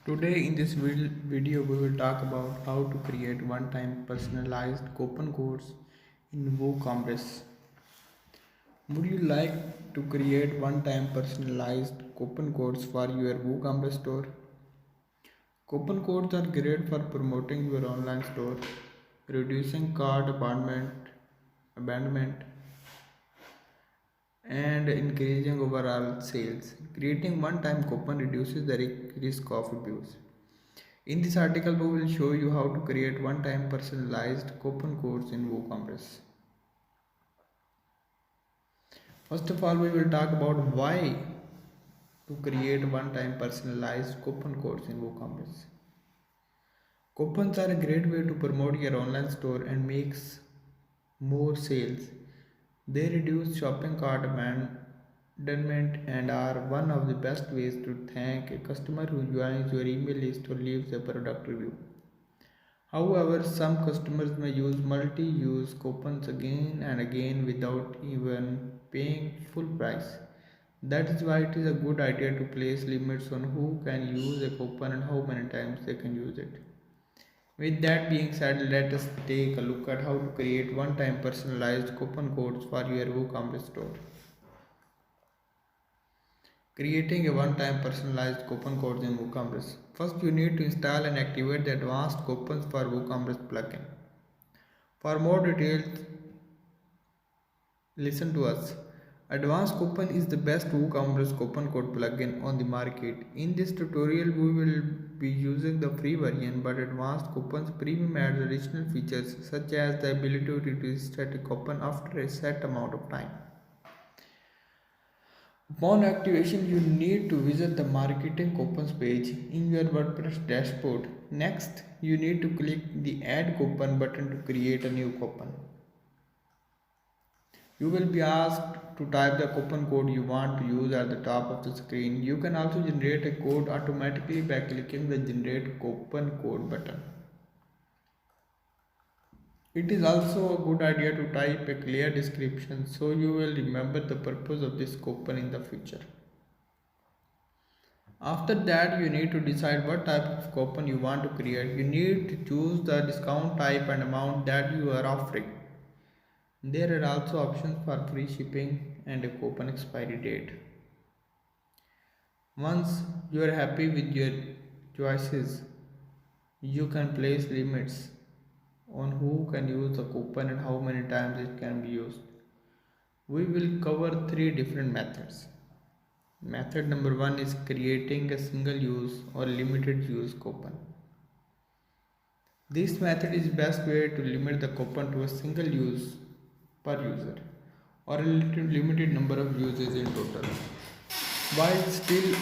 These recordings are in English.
Today in this video we will talk about how to create one-time personalized coupon codes in Woocommerce. Would you like to create one-time personalized coupon codes for your Woocommerce store? Coupon codes are great for promoting your online store, reducing cart abandonment, and increasing overall sales. Creating one-time coupon reduces the risk of abuse. In this article, we will show you how to create one-time personalized coupon codes in WooCommerce. First of all, we will talk about why to create one-time personalized coupon codes in WooCommerce. Coupons are a great way to promote your online store and makes more sales. They reduce shopping cart abandonment and are one of the best ways to thank a customer who joins your email list or leaves a product review. However, some customers may use multi-use coupons again and again without even paying full price. That is why it is a good idea to place limits on who can use a coupon and how many times they can use it. With that being said, let us take a look at how to create one-time personalized coupon codes for your WooCommerce store. Creating a one-time personalized coupon code in WooCommerce. First, you need to install and activate the Advanced Coupons for WooCommerce plugin. For more details, listen to us. Advanced Coupon is the best WooCommerce coupon code plugin on the market. In this tutorial, we will be using the free version, but Advanced Coupons Premium adds additional features such as the ability to reset a coupon after a set amount of time. Upon activation, you need to visit the marketing coupons page in your WordPress dashboard. Next, you need to click the add coupon button to create a new coupon. You will be asked to type the coupon code you want to use at the top of the screen. You can also generate a code automatically by clicking the generate coupon code button. It is also a good idea to type a clear description so you will remember the purpose of this coupon in the future. After that, you need to decide what type of coupon you want to create. You need to choose the discount type and amount that you are offering. There are also options for free shipping and a coupon expiry date. Once you are happy with your choices, you can place limits on who can use the coupon and how many times it can be used. We will cover three different methods. Method number one is creating a single use or limited use coupon. This method is best way to limit the coupon to a single use per user or a limited number of uses in total. While still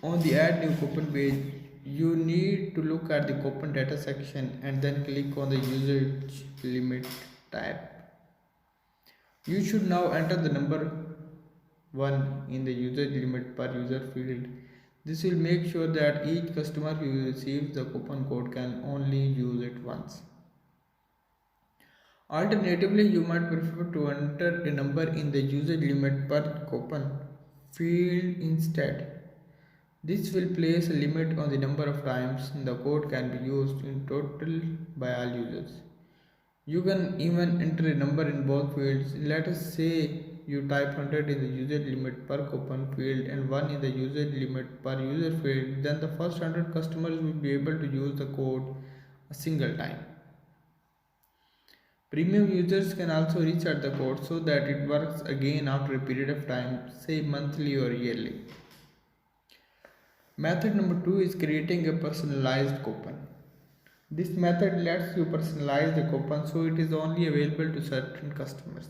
on the add new coupon page, you need to look at the coupon data section and then click on the usage limit tab. You should now enter the number 1 in the usage limit per user field. This will make sure that each customer who receives the coupon code can only use it once. Alternatively, you might prefer to enter a number in the usage limit per coupon field instead. This will place a limit on the number of times the code can be used in total by all users. You can even enter a number in both fields. Let us say you type 100 in the usage limit per coupon field and 1 in the usage limit per user field, then the first 100 customers will be able to use the code a single time. Premium users can also reset the code so that it works again after a period of time, say monthly or yearly. Method number 2 is creating a personalized coupon. This method lets you personalize the coupon so it is only available to certain customers.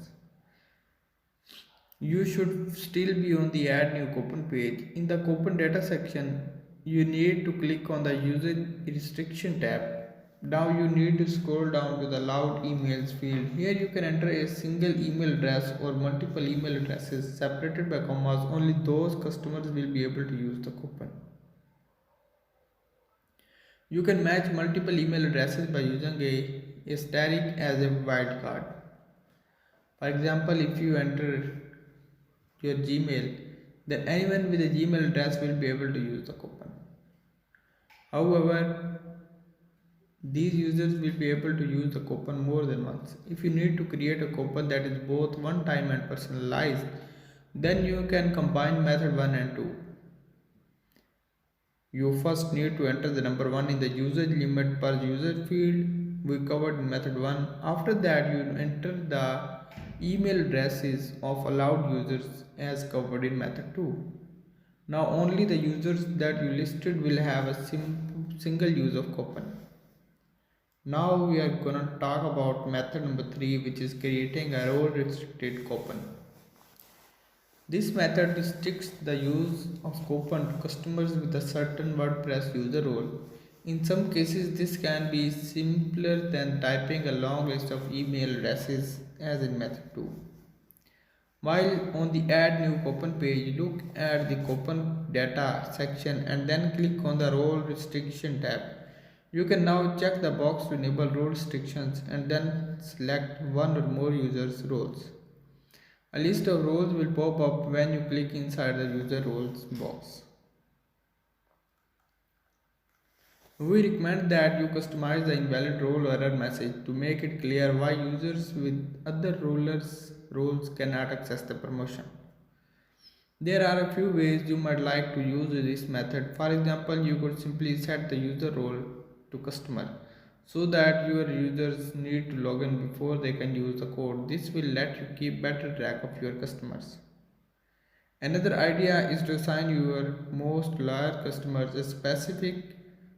You should still be on the add new coupon page. In the coupon data section, you need to click on the usage restriction tab. Now you need to scroll down to the allowed emails field. Here you can enter a single email address or multiple email addresses separated by commas. Only those customers will be able to use the coupon. You can match multiple email addresses by using a asterisk as a wildcard. For example, if you enter your Gmail, then anyone with a Gmail address will be able to use the coupon. However, these users will be able to use the coupon more than once. If you need to create a coupon that is both one time and personalized, then you can combine method 1 and 2. You first need to enter the number 1 in the usage limit per user field we covered in method 1. After that, you enter the email addresses of allowed users as covered in method 2. Now only the users that you listed will have a single use of coupon. Now we are gonna talk about method number 3, which is creating a role restricted coupon. This method restricts the use of coupon to customers with a certain WordPress user role. In some cases, this can be simpler than typing a long list of email addresses as in method 2. While on the add new coupon page, look at the coupon data section and then click on the role restriction tab. You can now check the box to enable role restrictions and then select one or more users' roles. A list of roles will pop up when you click inside the user roles box. We recommend that you customize the invalid role error message to make it clear why users with other roles cannot access the promotion. There are a few ways you might like to use this method. For example, you could simply set the user role to customer so that your users need to log in before they can use the code. This will let you keep better track of your customers. Another idea is to assign your most loyal customers a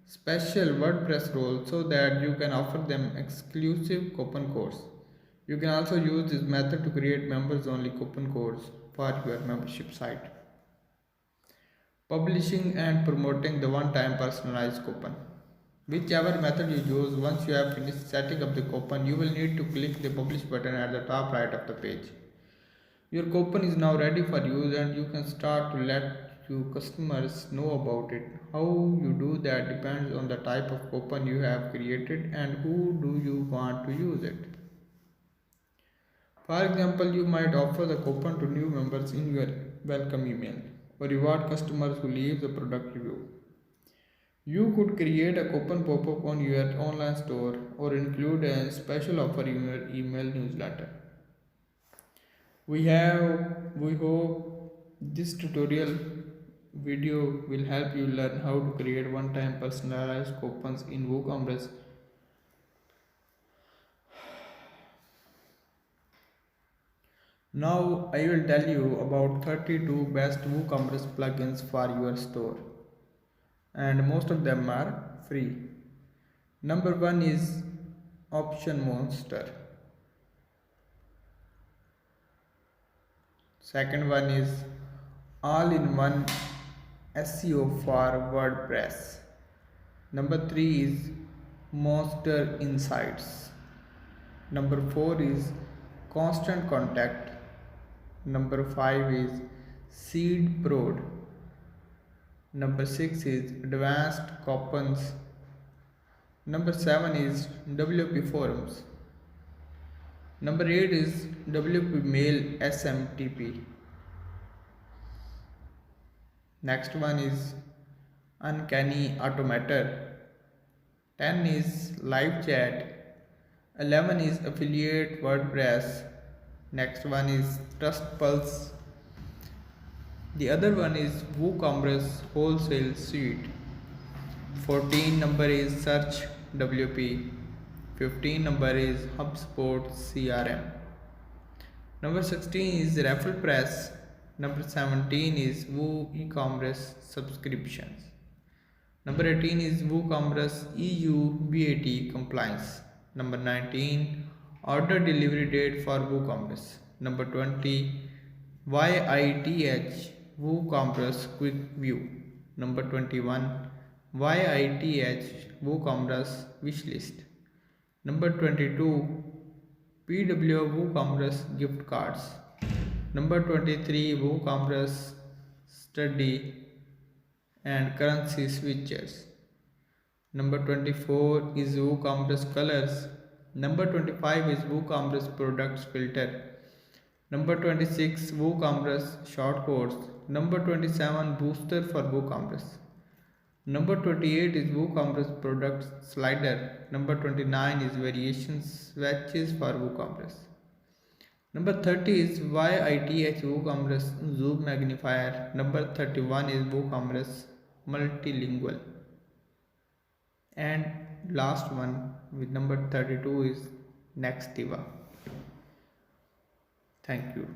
special WordPress role so that you can offer them exclusive coupon codes. You can also use this method to create members only coupon codes for your membership site. Publishing and promoting the one-time personalized coupon. Whichever method you use, once you have finished setting up the coupon, you will need to click the publish button at the top right of the page. Your coupon is now ready for use and you can start to let your customers know about it. How you do that depends on the type of coupon you have created and who do you want to use it. For example, you might offer the coupon to new members in your welcome email or reward customers who leave the product review. You could create a coupon pop-up on your online store or include a special offer in your email newsletter. We hope this tutorial video will help you learn how to create one-time personalized coupons in Woocommerce. Now I will tell you about 32 best Woocommerce plugins for your store, and most of them are free. Number 1 is Option Monster. Second one is All-in-One SEO for WordPress. Number 3 is Monster Insights. Number 4 is Constant Contact. Number 5 is Seed Prod. Number 6 is Advanced Coupons. Number 7 is WP Forums. Number 8 is WP Mail SMTP. Next one is Uncanny Automator. 10 is Live Chat. 11 is Affiliate WordPress. Next one is Trust Pulse. The other one is Woocommerce Wholesale Suite. 14 number is Search WP. 15 number is HubSpot CRM. Number 16 is ReferPress. Number 17 is WooCommerce Subscriptions. Number 18 is WooCommerce EU VAT Compliance. Number 19 Order Delivery Date for WooCommerce. Number 20 YITH WooCommerce Quick View. Number 21 YITH WooCommerce Wishlist. Number 22 PW WooCommerce Gift Cards. Number 23 WooCommerce Study and Currency Switches. Number 24 is WooCommerce Colors. Number 25 is WooCommerce Products Filter. Number 26 WooCommerce Shortcodes. Number 27 Booster for WooCommerce. Number 28 is WooCommerce product slider. Number 29 is variation swatches for WooCommerce. Number 30 is YITH WooCommerce Zoom magnifier. Number 31 is WooCommerce multilingual. And last one with number 32 is Nextiva. Thank you.